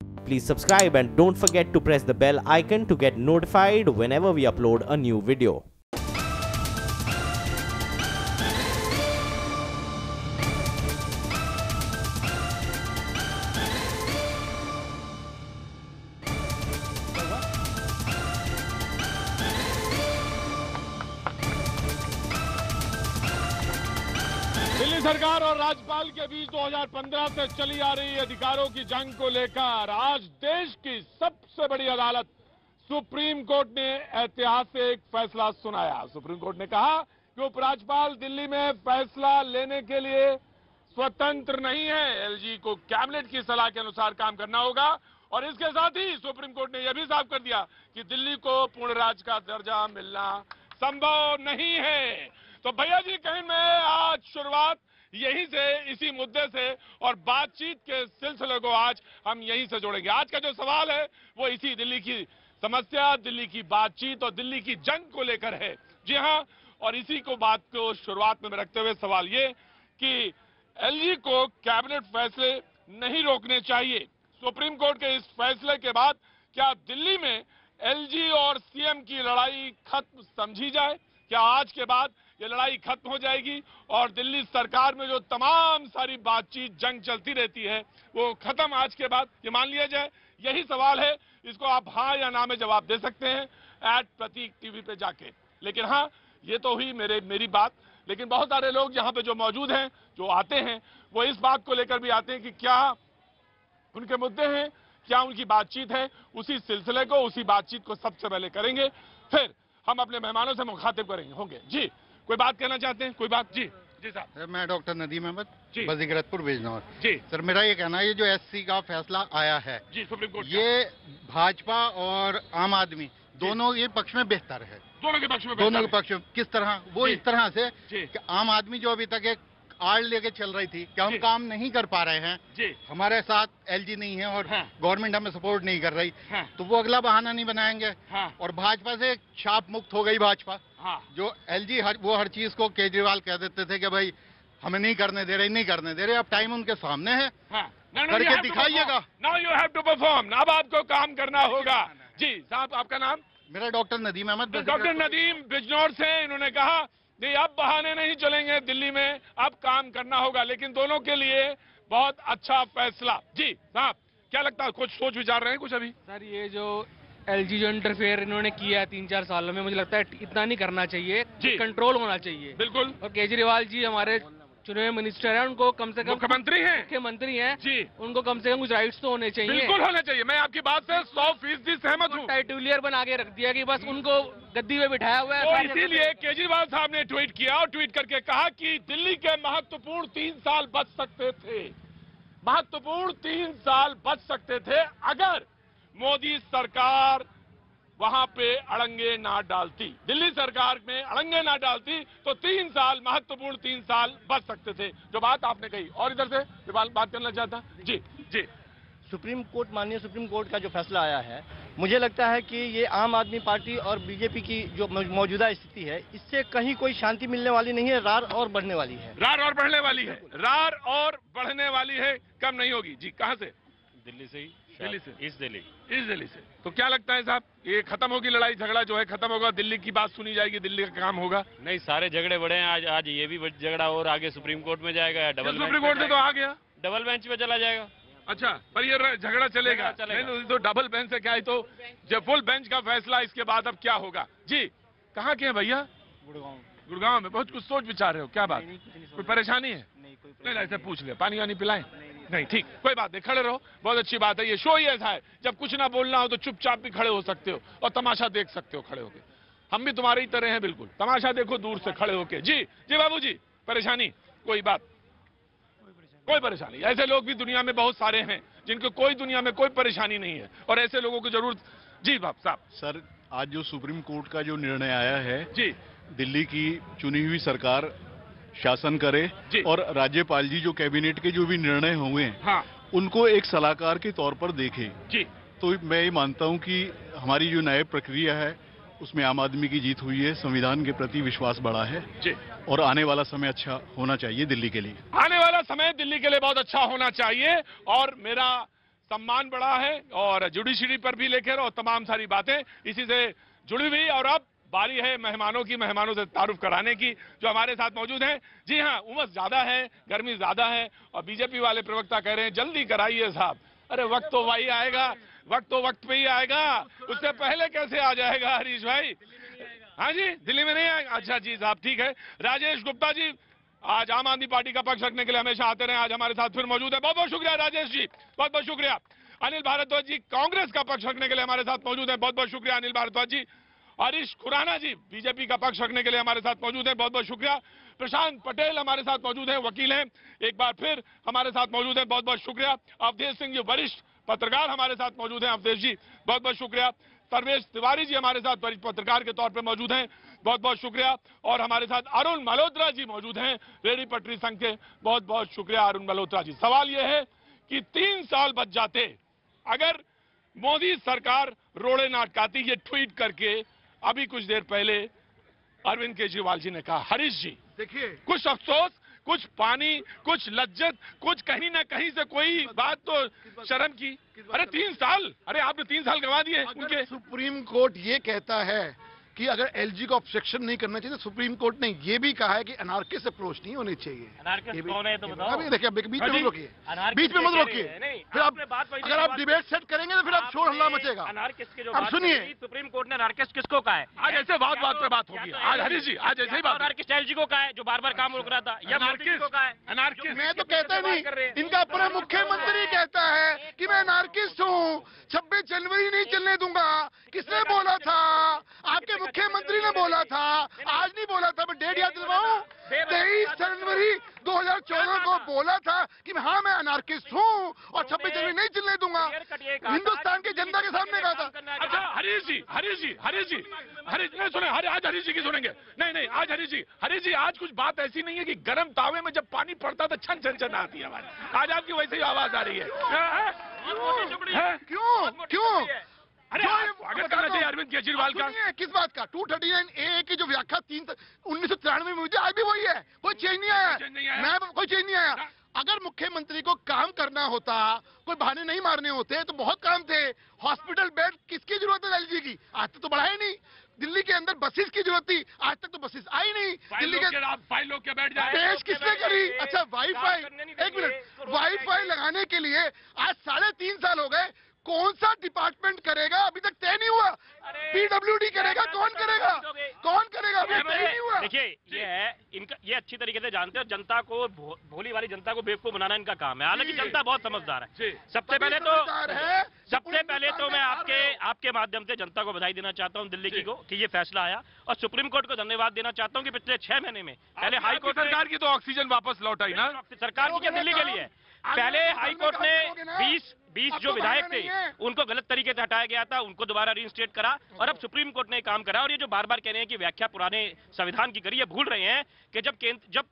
Please subscribe and don't forget to press the bell icon to get notified whenever we upload a new video. Delhi सरकार और राज्यपाल के बीच 2015 से चली आ रही अधिकारों की जंग को लेकर आज देश की सबसे बड़ी अदालत सुप्रीम कोर्ट ने ऐतिहासिक फैसला सुनाया। सुप्रीम कोर्ट ने कहा कि उपराज्यपाल दिल्ली में फैसला लेने के लिए स्वतंत्र नहीं है, एलजी को कैबिनेट की सलाह के अनुसार काम करना होगा। और इसके साथ ही सुप्रीम कोर्ट ने यह भी साफ कर दिया कि दिल्ली को पूर्ण राज्य का दर्जा मिलना संभव नहीं है। तो भैया जी, कहीं मैं आज शुरुआत यहीं से, इसी मुद्दे से और बातचीत के सिलसिले को आज हम यहीं से जोड़ेंगे। आज का जो सवाल है वो इसी दिल्ली की समस्या, दिल्ली की बातचीत और दिल्ली की जंग को लेकर है। जी हां, और इसी को बात को शुरुआत में रखते हुए सवाल ये कि एलजी को कैबिनेट फैसले नहीं रोकने चाहिए। सुप्रीम कोर्ट के इस फैसले के बाद क्या दिल्ली में एलजी और सीएम की लड़ाई खत्म समझी जाए? क्या आज के बाद ये लड़ाई खत्म हो जाएगी और दिल्ली सरकार में जो तमाम सारी बातचीत, जंग चलती रहती है वो खत्म आज के बाद, ये मान लिया जाए? यही सवाल है। इसको आप हाँ या ना में जवाब दे सकते हैं @प्रतीक टीवी पे जाके। लेकिन हाँ, ये तो हुई मेरी बात। लेकिन बहुत सारे लोग यहाँ पे जो मौजूद हैं, जो आते हैं, वो इस बात को लेकर भी आते हैं कि क्या उनके मुद्दे हैं, क्या उनकी बातचीत है। उसी सिलसिले को, उसी बातचीत को सबसे पहले करेंगे, फिर हम अपने मेहमानों से मुखातिब होंगे। जी, कोई बात कहना चाहते हैं? कोई बात? जी जी साहब। सर, मैं डॉक्टर नदीम अहमद, बजीगरतपुर बिजनौर। जी सर, मेरा ये कहना है, ये जो एससी का फैसला आया है जी सुप्रीम कोर्ट, ये भाजपा और आम आदमी दोनों ये पक्ष में बेहतर है। दोनों के पक्ष में? दोनों के पक्ष में किस तरह? वो इस तरह से कि आम आदमी जो अभी तक एक आड़ लेके चल रही थी कि हम काम नहीं कर पा रहे हैं, जी, हमारे साथ एलजी नहीं है और गवर्नमेंट हमें सपोर्ट नहीं कर रही, तो वो अगला बहाना नहीं बनाएंगे। और भाजपा से छाप मुक्त हो गई भाजपा। जो एलजी वो हर चीज को केजरीवाल कह देते थे कि भाई हमें नहीं करने दे रहे, अब टाइम उनके सामने है, करके दिखाइएगा। Now you have to perform, अब आपको काम करना होगा। जी साहब, आपका नाम? मेरा डॉक्टर नदीम अहमद। डॉक्टर नदीम बिजनौर से। इन्होंने कहा नहीं, अब बहाने नहीं चलेंगे दिल्ली में, अब काम करना होगा। लेकिन दोनों के लिए बहुत अच्छा फैसला। जी साहब, क्या लगता है? कुछ सोच विचार रहे हैं कुछ अभी? सर, ये जो एलजी जो इंटरफेयर इन्होंने किया है 3-4 सालों में, मुझे लगता है इतना नहीं करना चाहिए, कंट्रोल होना चाहिए। बिल्कुल। और केजरीवाल जी हमारे चुने हुए मिनिस्टर हैं, उनको कम से कम मुख्यमंत्री हैं जी, उनको कम से कम कुछ राइट्स तो होने चाहिए। बिल्कुल होने चाहिए, मैं आपकी बात से 100% सहमत हूँ। टाइटुलियर बना के रख दिया कि बस उनको गद्दी पे बिठाया हुआ है। तो इसीलिए केजरीवाल साहब ने ट्वीट किया और ट्वीट करके कहा कि दिल्ली के महत्वपूर्ण 3 साल बच सकते थे, महत्वपूर्ण 3 साल बच सकते थे अगर मोदी सरकार वहां पे अड़ंगे ना डालती, दिल्ली सरकार में अड़ंगे ना डालती, तो 3 साल, महत्वपूर्ण 3 साल बच सकते थे। जो बात आपने कही। और इधर से बात करना चाहता? जी जी। माननीय सुप्रीम कोर्ट का जो फैसला आया है, मुझे लगता है कि ये आम आदमी पार्टी और बीजेपी की जो मौजूदा स्थिति है, इससे कहीं कोई शांति मिलने वाली नहीं है, रार और बढ़ने वाली है। रार और बढ़ने वाली है, रार और बढ़ने वाली है, कम नहीं होगी। जी, कहां से? दिल्ली से ही। दिल्ली से? इस दिल्ली से। तो क्या लगता है साहब, ये खत्म होगी, लड़ाई झगड़ा जो है खत्म होगा, दिल्ली की बात सुनी जाएगी, दिल्ली का काम होगा? नहीं, सारे झगड़े बड़े हैं। आज ये भी झगड़ा और आगे सुप्रीम कोर्ट में जाएगा, सुप्रीम कोर्ट से तो आ गया, डबल बेंच पे चला जाएगा। अच्छा, पर ये झगड़ा चलेगा? नहीं, तो डबल बेंच से क्या है, तो जब फुल बेंच का फैसला, इसके बाद अब क्या होगा? जी, कहाँ के हैं भैया? गुड़गांव में। बहुत कुछ सोच विचार रहे हो, क्या बात? कोई परेशानी है? नहीं, ऐसे पूछ ले, पानी वानी पिलाएं? नहीं, ठीक, कोई बात नहीं, खड़े रहो, बहुत अच्छी बात है। ये शो ही ऐसा है, जब कुछ ना बोलना हो तो चुपचाप भी खड़े हो सकते हो और तमाशा देख सकते हो खड़े होके। हम भी तुम्हारी ही तरह हैं, बिल्कुल तमाशा देखो दूर से खड़े होके। जी जी बाबूजी, परेशानी? कोई बात, कोई परेशानी? ऐसे लोग भी दुनिया में बहुत सारे हैं जिनको कोई दुनिया में कोई परेशानी नहीं है, और ऐसे लोगों को जरूर। जी बाप साहब। सर, आज जो सुप्रीम कोर्ट का जो निर्णय आया है, जी, दिल्ली की चुनी हुई सरकार शासन करे और राज्यपाल जी जो कैबिनेट के जो भी निर्णय हुए हैं, उनको एक सलाहकार के तौर पर देखें। जी, तो मैं ये मानता हूं कि हमारी जो न्याय प्रक्रिया है उसमें आम आदमी की जीत हुई है, संविधान के प्रति विश्वास बढ़ा है जी, और आने वाला समय अच्छा होना चाहिए दिल्ली के लिए। आने वाला समय दिल्ली के लिए बहुत अच्छा होना चाहिए। और मेरा सम्मान बढ़ा है और जुडिशरी पर भी लेकर और तमाम सारी बातें इसी से जुड़ी हुई। और अब बारी है मेहमानों से तारुफ कराने की जो हमारे साथ मौजूद हैं। जी हाँ, उमस ज्यादा है, गर्मी ज्यादा है और बीजेपी वाले प्रवक्ता कह रहे हैं जल्दी कराइए साहब। अरे वक्त तो वही आएगा, वक्त तो वक्त पे ही आएगा, उससे पहले कैसे आ जाएगा हरीश भाई? हाँ जी, दिल्ली में नहीं आएगा। अच्छा जी साहब, ठीक है। राजेश गुप्ता जी आज आम आदमी पार्टी का पक्ष रखने के लिए हमेशा आते रहे, आज हमारे साथ फिर मौजूद है। बहुत बहुत शुक्रिया राजेश जी, बहुत बहुत शुक्रिया। अनिल भारद्वाज जी कांग्रेस का पक्ष रखने के लिए हमारे साथ मौजूद है, बहुत बहुत शुक्रिया अनिल भारद्वाज जी। हरीश खुराना जी बीजेपी का पक्ष रखने के लिए हमारे साथ मौजूद है, बहुत बहुत शुक्रिया। प्रशांत पटेल हमारे साथ मौजूद है, वकील हैं, एक बार फिर हमारे साथ मौजूद है, बहुत बहुत शुक्रिया। अवधेश सिंह जी वरिष्ठ पत्रकार हमारे साथ मौजूद हैं, अवधेश जी बहुत बहुत शुक्रिया। सर्वेश तिवारी जी हमारे साथ वरिष्ठ पत्रकार के तौर पर मौजूद हैं, बहुत बहुत शुक्रिया। और हमारे साथ अरुण मल्होत्रा जी मौजूद हैं, रेहड़ी पटरी संघ के, बहुत बहुत शुक्रिया अरुण मल्होत्रा जी। सवाल यह है कि 3 साल बच जाते अगर मोदी सरकार रोड़े ना अटकाती। ये ट्वीट करके अभी कुछ देर पहले अरविंद केजरीवाल जी ने कहा। हरीश जी देखिए, कुछ अफसोस, कुछ पानी, कुछ लज्जत, कुछ कहीं ना कहीं से कोई बात तो शर्म की। अरे 3 साल, अरे आपने 3 साल गंवा दिए उनके। सुप्रीम कोर्ट ये कहता है कि अगर एलजी को ऑब्जेक्शन नहीं करना चाहिए, तो सुप्रीम कोर्ट ने ये भी कहा है कि अनार्किस्ट अप्रोच नहीं होनी चाहिए। अनार्किस्ट कौन है तो बताओ। अभी देखिए, बीच में मत रोकिए, बीच में मत रोकिए। फिर आप अगर आप डिबेट सेट करेंगे तो फिर आप शोर हल्ला मचेगा। अनार्किस्ट के जो अब सुनिए, सुप्रीम कोर्ट ने अनार्किस्ट किसको कहा है? आज ऐसे बात पे बात होगी आज हरीश जी, आज ऐसे ही बात। अनार्किस्ट एलजी को कहा है जो बार बार काम रोक रहा था, या मोदी को कहा है? अनार्किस्ट मैं तो कहता नहीं, इनका अपना मुख्यमंत्री कहता है कि मैं अनार्किस्ट हूँ, 26 जनवरी नहीं चलने दूंगा। किसने बोला था? आपके मुख्यमंत्री ने बोला था, आज नहीं बोला था। मैं डेट याद दिलवाऊं, 23 जनवरी 2014 को बोला था कि हाँ मैं अनार्किस्ट हूँ और 26 जनवरी नहीं चलने दूंगा। हिंदुस्तान की जनता के सामने कहा था। अच्छा हरीश जी नहीं सुने, आज हरीश जी की सुनेंगे। नहीं आज हरीश जी आज कुछ बात ऐसी नहीं है कि गर्म तावे में जब पानी पड़ता तो छन छन छन आती है आवाज। आज आपकी वैसे ही आवाज आ रही है। क्यों? अरे स्वागत करना चाहिए अरविंद केजरीवाल का। किस बात का? 239A की जो व्याख्या 1993 में हुई थी, आज भी वही है, कोई चेंज नहीं आया। कोई चेंज नहीं आया। अगर मुख्यमंत्री को काम करना होता, कोई बहाने नहीं मारने होते तो बहुत काम थे। हॉस्पिटल बेड किसकी जरूरत है एलजी की? आज तक तो बढ़ाई नहीं। दिल्ली के अंदर बसेस की जरूरत थी, आज तक तो बसेस आई नहीं। दिल्ली के आप 5 लोग के बैठ जाए। पेश किसने करी? अच्छा वाईफाई, एक मिनट, वाईफाई लगाने के लिए आज 3.5 साल हो गए। कौन सा डिपार्टमेंट करेगा? अभी तक तय नहीं हुआ। पीडब्ल्यूडी करेगा, कौन करेगा? अभी तय नहीं हुआ। देखिए ये है इनका, ये अच्छी तरीके से जानते हैं जनता को, भोली वाली जनता को बेवकूफ बनाना इनका काम है। हालांकि जनता बहुत समझदार है। सबसे पहले तो मैं आपके माध्यम से जनता को बधाई देना चाहता हूं दिल्ली की को कि ये फैसला आया, और सुप्रीम कोर्ट को धन्यवाद देना चाहता हूं कि पिछले 6 महीने में पहले हाई कोर्ट सरकार की तो ऑक्सीजन वापस लौट आई ना, सरकार की दिल्ली के लिए। पहले हाई कोर्ट ने 20 जो विधायक थे उनको गलत तरीके से हटाया गया था, उनको दोबारा रीइंस्टेट करा, और अब सुप्रीम कोर्ट ने काम करा। और ये जो बार बार कह रहे हैं कि व्याख्या पुराने संविधान की करी है, भूल रहे हैं कि जब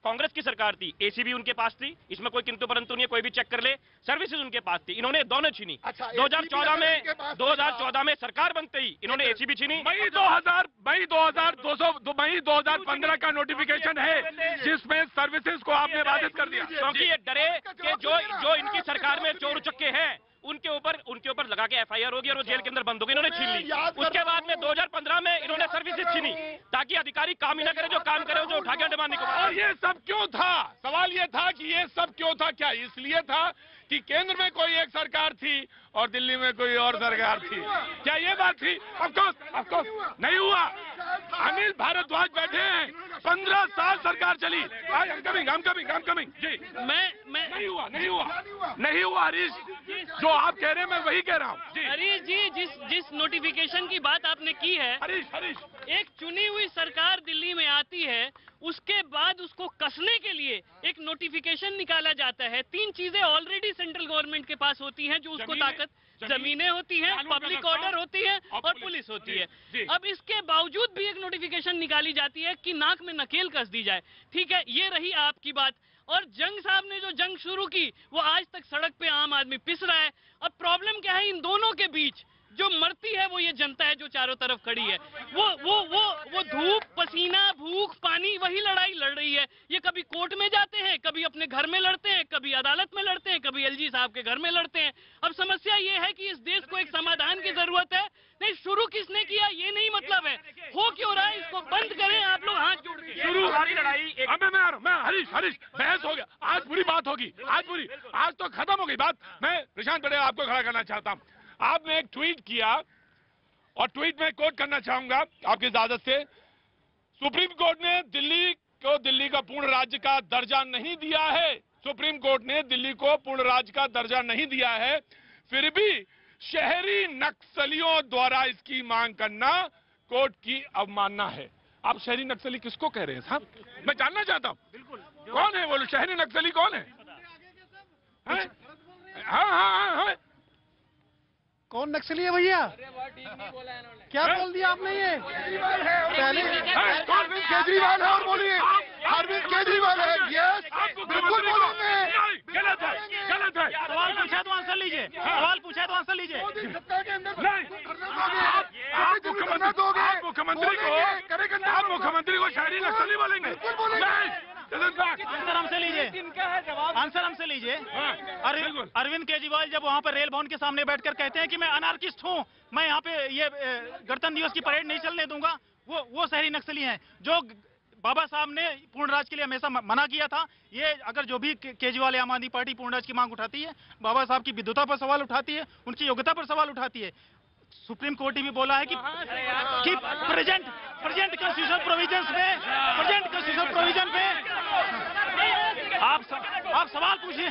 कांग्रेस की सरकार थी, एसीबी उनके पास थी, इसमें कोई किंतु परंतु नहीं है, कोई भी चेक कर ले। सर्विसेज उनके पास थी, इन्होंने दोनों छीनी। 2014 में सरकार बनते ही इन्होंने एसीबी छीनी। मई 2015 का नोटिफिकेशन है जिसमें सर्विसेज को आपने बाधित कर दिया, क्योंकि ये डरे कि जो इनकी सरकार में चोर उचक्के हैं उनके ऊपर लगा के एफआईआर होगी और वो जेल के अंदर बंद होगी। इन्होंने छीन ली। उसके बाद में 2015 में इन्होंने सर्विसेज छीनी ताकि अधिकारी काम ही ना करे, जो काम करे जो उठा के अंडमान निकोबार। और ये सब क्यों था? सवाल ये था कि ये सब क्यों था? क्या इसलिए था कि केंद्र में कोई एक सरकार थी और दिल्ली में कोई और सरकार थी? क्या ये बात थी? ऑफकोर्स नहीं हुआ। अनिल भारद्वाज बैठे हैं, 15 साल सरकार चली। I'm coming जी। मैं नहीं हुआ हरीश, जो आप कह रहे हैं मैं वही कह रहा हूँ। हरीश जी, जिस नोटिफिकेशन की बात आपने की है, हरीश एक चुनी हुई सरकार दिल्ली में आती है, उसके बाद उसको कसने के लिए एक नोटिफिकेशन निकाला जाता है। 3 चीजें ऑलरेडी सेंट्रल गवर्नमेंट के पास होती हैं जो उसको ताकत, जमीनें होती हैं, पब्लिक ऑर्डर होती है और पुलिस होती है। अब इसके बावजूद भी एक नोटिफिकेशन निकाली जाती है कि नाक में नकेल कस दी जाए। ठीक है, ये रही आपकी बात। और जंग साहब ने जो जंग शुरू की वो आज तक सड़क पे आम आदमी पिस रहा है। अब प्रॉब्लम क्या है इन दोनों के बीच? जो मरती है वो ये जनता है जो चारों तरफ खड़ी है। वो धूप, पसीना, भूख, पानी, वही लड़ाई लड़ रही है। ये कभी कोर्ट में जाते हैं, कभी अपने घर में लड़ते हैं, कभी अदालत में लड़ते हैं, कभी एलजी साहब के घर में लड़ते हैं। अब समस्या ये है कि इस देश को एक समाधान की जरूरत है। नहीं, शुरू किसने किया ये नहीं मतलब है, हो क्यों रहा है इसको बंद करें। आप लोग हाथ जोड़ के शुरू वाली लड़ाई मैं हरीश बहस हो गया, आज पूरी बात होगी, आज तो खत्म हो गई बात। मैं प्रशांत बड़े आपको खड़ा करना चाहता हूं। आपने एक ट्वीट किया और ट्वीट में कोट करना चाहूंगा आपकी इजाजत से। सुप्रीम कोर्ट ने दिल्ली का पूर्ण राज्य का दर्जा नहीं दिया है। सुप्रीम कोर्ट ने दिल्ली को पूर्ण राज्य का दर्जा नहीं दिया है, फिर भी शहरी नक्सलियों द्वारा इसकी मांग करना कोर्ट की अवमानना है। आप शहरी नक्सली किसको कह रहे हैं साहब? मैं जानना चाहता हूं कौन है वो शहरी नक्सली, कौन है? हाँ। कौन नक्सली है भैया? क्या बोल दिया आपने? ये पहले अरविंद केजरीवाल है और बोलिए अरविंद केजरीवाल है। यस, बिल्कुल बोलेंगे। गलत है। सवाल पूछा तो आंसर लीजिए। आप मुख्यमंत्री को शहरी नक्सली बोलेंगे? आंसर हमसे लीजिए। अरविंद केजरीवाल जब वहाँ पर रेल भवन के सामने बैठकर कहते हैं कि मैं अनार्किस्ट हूँ, मैं यहाँ पे ये गणतंत्र दिवस की परेड नहीं चलने दूंगा, वो शहरी नक्सली हैं जो बाबा साहब ने पूर्ण राज्य के लिए हमेशा मना किया था। ये अगर जो भी केजरीवाल आम आदमी पार्टी पूर्ण राज्य की मांग उठाती है, बाबा साहब की विद्वता पर सवाल उठाती है, उनकी योग्यता पर सवाल उठाती है। सुप्रीम कोर्ट ने भी बोला है कि प्रेजेंट कॉन्स्टिट्यूशनल प्रोविजन पे आप सवाल पूछिए।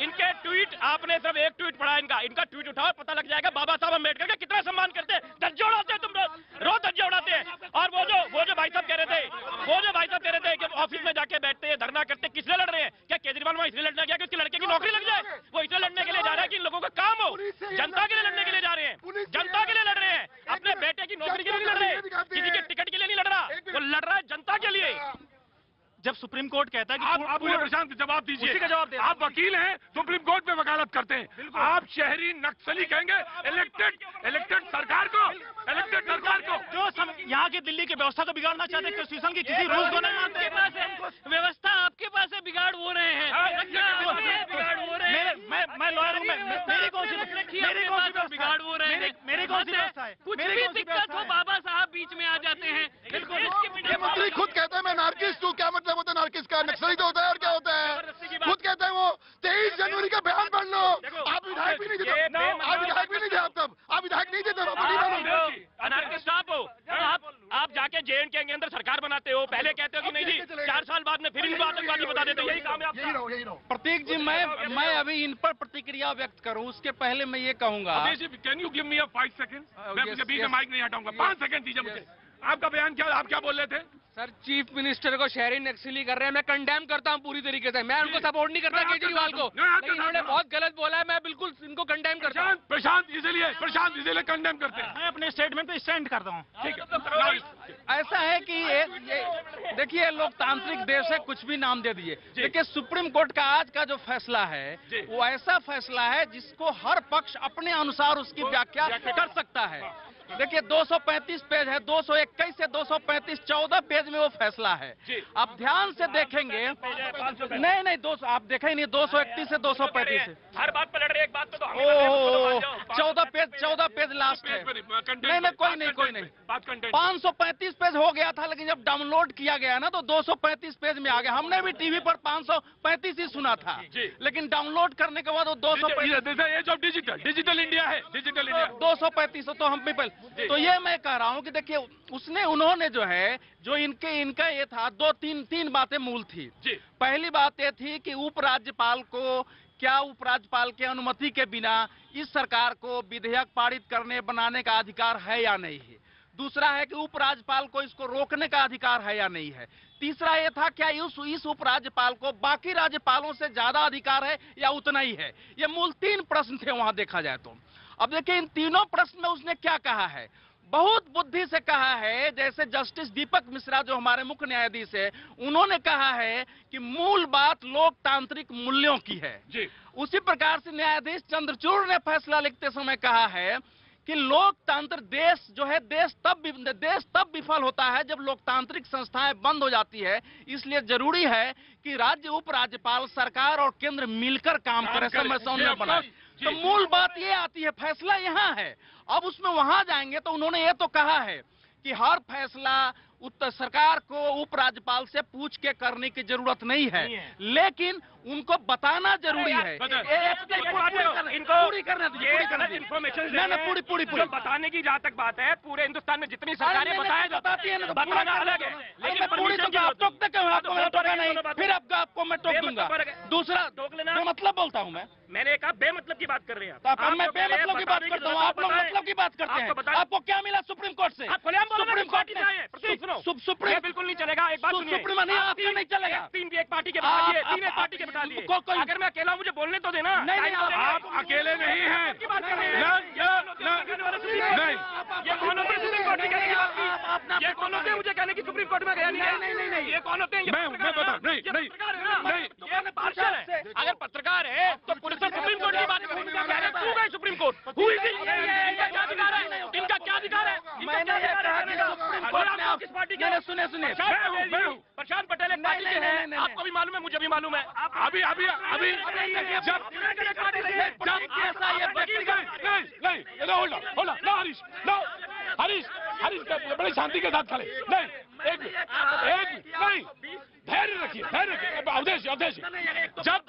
इनके ट्वीट, आपने सब एक ट्वीट पढ़ा इनका ट्वीट उठाओ, पता लग जाएगा बाबा साहब अम्बेडकर का कितना सम्मान करते हैं। धज्जे उड़ाते हैं तुम रोज धज्जे उड़ाते हैं। और वो जो भाई साहब कह रहे थे कि ऑफिस में जाके बैठते हैं, धरना करते, किसने लड़ रहे हैं? क्या केजरीवाल वहां इसलिए लड़ना गया कि उसके लड़के की नौकरी लग जाए? वो इसलिए लड़ने के लिए जा रहा है कि इन लोगों का काम हो, जनता के लिए लड़ने के लिए जा रहे हैं, जनता के लिए लड़ रहे हैं, अपने बेटे की नौकरी के लिए नहीं लड़ रहे, किसी के टिकट के लिए नहीं लड़ रहा, वो लड़ रहा है जनता के लिए। जब सुप्रीम कोर्ट कहता है कि आप प्रशांत जवाब दीजिए। आप वकील हैं, सुप्रीम कोर्ट में वकालत करते हैं, आप शहरी नक्सली कहेंगे इलेक्टेड सरकार को जो यहाँ की दिल्ली की व्यवस्था को बिगाड़ना चाहते हैं, कॉन्स्टिट्यूशन की किसी रूल्स को नहीं मानते। व्यवस्था आपके पास है, बिगाड़ हो रहे हैं। मैं लॉयर हूँ, मेरी कौन सी बिगाड़ हो रहे हैं? मेरी कौन सी व्यवस्था है? कुछ भी दिक्कत हो बाबा साहब बीच में आ जाते हैं। ये मंत्री खुद कहते हैं मैं नार्किस्ट हूँ। क्या मतलब होता है नार्किस्ट का? नक्सली तो होता है और क्या होता है? खुद कहते हैं वो 23 जनवरी का बयान पढ़ लो। आप विधायक भी नहीं थे, आप विधायक नहीं थे अनार्किस्ट आप हो। आप जाके JNK के अंदर सरकार बनाते हो, पहले कहते हो कि नहीं जी 4 साल बाद में फिर इनको आतंकवादी बता देते हो, यही काम है आपका। प्रतीक जी, मैं अभी इन पर प्रतिक्रिया व्यक्त करूं उसके पहले मैं ये कहूंगा, can you give me 5 second? मैं मुझे बीच में माइक नहीं हटाऊंगा, 5 सेकंड दीजिए मुझे। आपका बयान क्या, आप क्या बोल रहे थे? सर, चीफ मिनिस्टर को शहरी नक्सली कर रहे हैं, मैं कंडेम करता हूं पूरी तरीके से। मैं उनको सपोर्ट नहीं करता केजरीवाल को, लेकिन इन्होंने बहुत गलत बोला है, मैं बिल्कुल इनको कंडेम करता हूं। प्रशांत इसीलिए कंडेम करते हैं। मैं अपने स्टेटमेंट पे स्टैंड करता हूँ। ठीक है। ऐसा है कि ये देखिए, लोकतांत्रिक देश है, कुछ भी नाम दे दिए। देखिए, सुप्रीम कोर्ट का आज का जो फैसला है वो ऐसा फैसला है जिसको हर पक्ष अपने अनुसार उसकी व्याख्या कर सकता है। देखिए 235 पेज है, 221 से 235 14 पेज में वो फैसला है। आप ध्यान से देखेंगे, नहीं 200 आप देखें नहीं, 231 से 235 है। हर बात पर लड़ रहे, एक बात पे तो 14 पेज लास्ट है। नहीं कोई नहीं 535 पेज हो गया था, लेकिन जब डाउनलोड किया गया ना तो 235 पेज में आ गया। हमने भी टीवी पर 535 ही सुना था, लेकिन डाउनलोड करने के बाद वो 235 डिजिटल इंडिया है, 235 तो हम भी तो ये मैं कह रहा हूँ कि देखिए उन्होंने जो इनका ये था, तीन बातें मूल थी। पहली बात ये थी कि उपराज्यपाल के अनुमति के बिना इस सरकार को विधेयक पारित करने बनाने का अधिकार है या नहीं है। दूसरा है कि उपराज्यपाल को इसको रोकने का अधिकार है या नहीं है। तीसरा ये था क्या इस उपराज्यपाल को बाकी राज्यपालों से ज्यादा अधिकार है या उतना ही है। ये मूल 3 प्रश्न थे वहां देखा जाए तो। अब देखिए इन तीनों प्रश्न में उसने क्या कहा है, बहुत बुद्धि से कहा है। जैसे जस्टिस दीपक मिश्रा जो हमारे मुख्य न्यायाधीश है, उन्होंने कहा है कि मूल बात लोकतांत्रिक मूल्यों की है। उसी प्रकार से न्यायाधीश चंद्रचूड़ ने फैसला लिखते समय कहा है कि लोकतंत्र देश जो है देश तब विफल होता है जब लोकतांत्रिक संस्थाएं बंद हो जाती है। इसलिए जरूरी है कि राज्य उपराज्यपाल सरकार और केंद्र मिलकर काम करे, समन्वय बनाए। तो मूल बात ये आती है, फैसला यहाँ है। अब उसमें वहां जाएंगे तो उन्होंने ये तो कहा है कि हर फैसला उत्तर सरकार को उपराज्यपाल से पूछ के करने की जरूरत नहीं है, लेकिन उनको बताना जरूरी है। पूरी बताने की जहाँ तक बात है, पूरे हिंदुस्तान में जितनी सरकारें बताया जाती है बताना अलग है, लेकिन पूरी तो आप टोकते क्यों? आपको मैं टोका नहीं, फिर आपको मैं टोक दूंगा। दूसरा मतलब बोलता हूँ मैंने कहा बेमतलब की बात कर रहे हैं मैं बेमतलब की बात करता हूँ, आप लोग मतलब की बात करते हैं। आपको क्या मिला सुप्रीम कोर्ट से? सुप्रीम कोर्ट सुप्रीम बिल्कुल नहीं चलेगा। एक बात सुप्रीम नहीं चलेगा। तीन एक पार्टी के बता दिए, तीन एक पार्टी के बता दिए। अगर मैं अकेला मुझे बोलने तो देना। नहीं, आप अकेले नहीं हैं। ये कौन होते हैं सुप्रीम कोर्ट की कहने की बात की? ये कौन होते हैं मुझे कहने की सुप्रीम कोर्ट में गया नहीं? ये कौन होते हैं? मैं बता नहीं। ये पार्शल है। अगर पत्रकार है तो पुलिस सुप्रीम कोर्ट की बात क्यों गए सुप्रीम कोर्ट? इनका क्या अधिकार है? इनका क्या अधिकार है? मैंने ये कहा कि सुप्रीम कोर्ट ने किस पार्टी के? सुने प्रशांत पटेल एक पार्टी के हैं, आपको भी मालूम है, मुझे भी मालूम है। अभी जब ऐसा ये हरीश बड़ी शांति के साथ खड़े नहीं, नहीं, धैर्य रखिए। अवधेश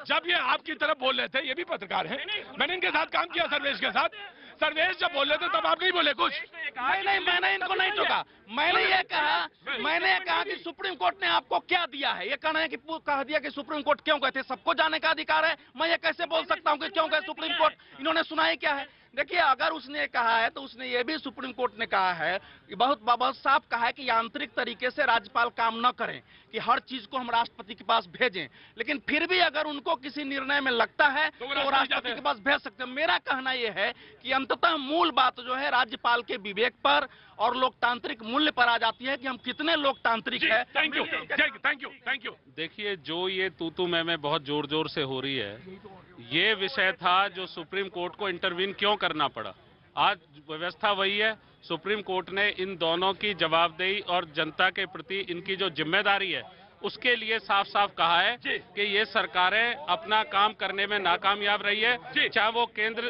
जब ये आपकी तरफ बोल रहे थे, ये भी पत्रकार हैं, मैंने इनके साथ काम किया सर्वेश के साथ। सर्वेश जब बोल रहे थे तब आप नहीं बोले कुछ? नहीं, मैंने इनको नहीं टोका। मैंने ये कहा कि सुप्रीम कोर्ट ने आपको क्या दिया है? ये कहना है कि कह दिया कि सुप्रीम कोर्ट क्यों कहते? सबको जाने का अधिकार है। मैं ये कैसे बोल सकता हूँ कि क्यों कहे सुप्रीम कोर्ट? इन्होंने सुना ही क्या है? देखिए, अगर उसने कहा है तो उसने ये भी सुप्रीम कोर्ट ने कहा है, बहुत साफ कहा है कि यांत्रिक तरीके से राज्यपाल काम न करें, कि हर चीज को हम राष्ट्रपति के पास भेजें। लेकिन फिर भी अगर उनको किसी निर्णय में लगता है तो वो राष्ट्रपति के पास भेज सकते हैं। मेरा कहना यह है कि अंततः मूल बात जो है राज्यपाल के विवेक पर और लोकतांत्रिक मूल्य पर आ जाती है कि हम कितने लोकतांत्रिक है। Thank you. देखिए, जो ये तू मैं बहुत जोर से हो रही है, ये विषय था जो सुप्रीम कोर्ट को इंटरवीन क्यों करना पड़ा। आज व्यवस्था वही है, सुप्रीम कोर्ट ने इन दोनों की जवाबदेही और जनता के प्रति इनकी जो जिम्मेदारी है उसके लिए साफ साफ कहा है कि ये सरकारें अपना काम करने में नाकामयाब रही है, चाहे वो केंद्र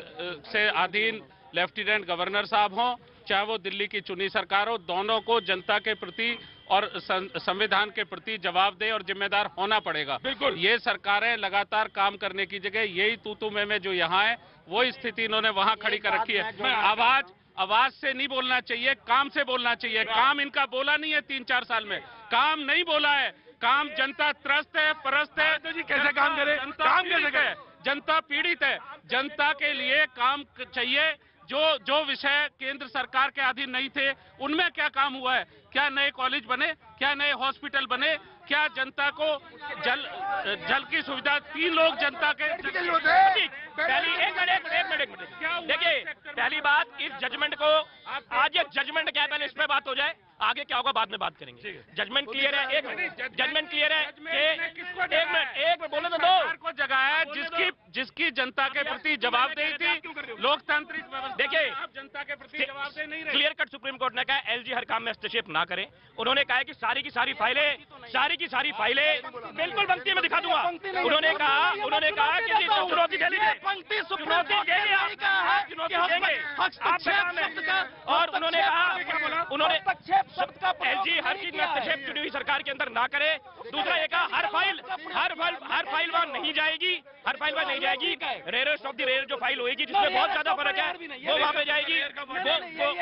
से अधीन लेफ्टिनेंट गवर्नर साहब हों, चाहे वो दिल्ली की चुनी सरकार हो, दोनों को जनता के प्रति और संविधान के प्रति जवाबदेह और जिम्मेदार होना पड़ेगा। बिल्कुल। ये सरकारें लगातार काम करने की जगह यही तू में जो यहाँ है वो स्थिति इन्होंने वहाँ खड़ी कर रखी है। आवाज से नहीं बोलना चाहिए, काम से बोलना चाहिए। काम इनका बोला नहीं है 3-4 साल में, काम नहीं बोला है। काम जनता त्रस्त है, परस्त है। तो जी कैसे काम करे? काम कैसे करे? जनता पीड़ित है। जनता के लिए काम चाहिए। जो विषय केंद्र सरकार के अधीन नहीं थे उनमें क्या काम हुआ है? क्या नए कॉलेज बने? क्या नए हॉस्पिटल बने? क्या जनता को जल की सुविधा? 3 लोग जनता के एक मिनट देखिए, पहली बात, इस जजमेंट को आज ये जजमेंट क्या है, पहले इस पे बात हो जाए, आगे क्या होगा बाद में बात करेंगे। जजमेंट क्लियर है, जजमेंट क्लियर है कि एक मिनट बोले तो दो को जगह है जिसकी जनता के प्रति जवाबदेही थी, लोकतांत्रिक व्यवस्था। देखिए, जनता के प्रति जवाबदेही नहीं रही। क्लियर कट सुप्रीम कोर्ट ने कहा एलजी हर काम में हस्तक्षेप ना करें। उन्होंने कहा कि सारी की सारी फाइलें बिल्कुल पंक्ति में दिखा दूंगा। उन्होंने कहा कि चुनौती दे दीजिए, चुनौती देंगे और उन्होंने एलजी हर चीज में हस्तक्षेप चुनी हुई सरकार के अंदर ना करे। दूसरा ये कहा हर फाइल वहां नहीं जाएगी, रेयरेस्ट ऑफ द रेयर जो फाइल होगी जिसमें बहुत ज्यादा फर्क है वो वहां पे जाएगी,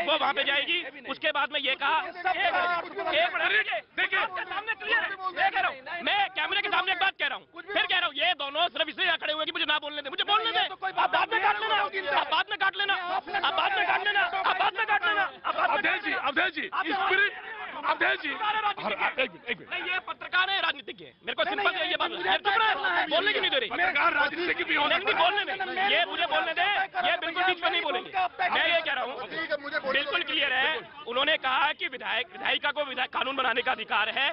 वो वहां पे जाएगी। उसके बाद में ये कहा, एक मिनट देखिए, सामने क्लियर है, मैं कैमरे के सामने एक बात कह रहा हूँ, फिर कह रहा हूँ, ये दोनों सिर्फ इसलिए खड़े हुए कि मुझे ना बोलने दे, मुझे बोलने दे। आप बाद में काट लेना। अवधेश जी एक मिनट, ये पत्रकार है, राजनीतिज्ञ है, मेरे को सिंपल ये बात बोलने की नहीं दे रही। पत्रकार राजनीतिक भी होना नहीं, बोलने में ये मुझे बोलने दे, ये बिल्कुल बीच में नहीं बोलेंगे। मैं ये कह रहा हूँ बिल्कुल क्लियर है। उन्होंने कहा कि विधायिका को कानून बनाने का अधिकार है।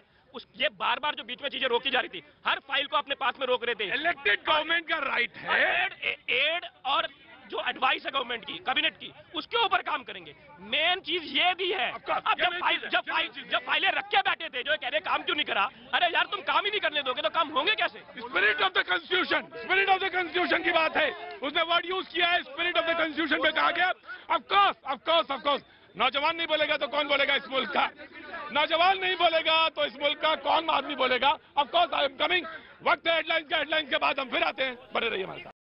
ये बार जो बीच में चीजें रोकी जा रही थी, हर फाइल को अपने पास में रोक रहे थे। इलेक्टेड गवर्नमेंट का राइट है। एड और जो एडवाइस है गवर्नमेंट की, कैबिनेट की, उसके ऊपर काम करेंगे। मेन चीज ये भी है, अब जब फाइलें रख के बैठे थे जो कह रहे काम क्यों नहीं करा, अरे यार तुम काम ही नहीं करने दोगे तो काम होंगे कैसे? स्पिरिट ऑफ द कॉन्स्टिट्यूशन की बात है, उसने वर्ड यूज किया है, स्पिरिट ऑफ द कॉन्स्टिट्यूशन पे कहा गया। ऑफ कोर्स नौजवान नहीं बोलेगा तो कौन बोलेगा इस मुल्क का? नौजवान नहीं बोलेगा तो इस मुल्क का कौन आदमी बोलेगा? Of course I am coming. वक्त है हेडलाइंस के बाद हम फिर आते हैं, बने रहिए हमारे साथ।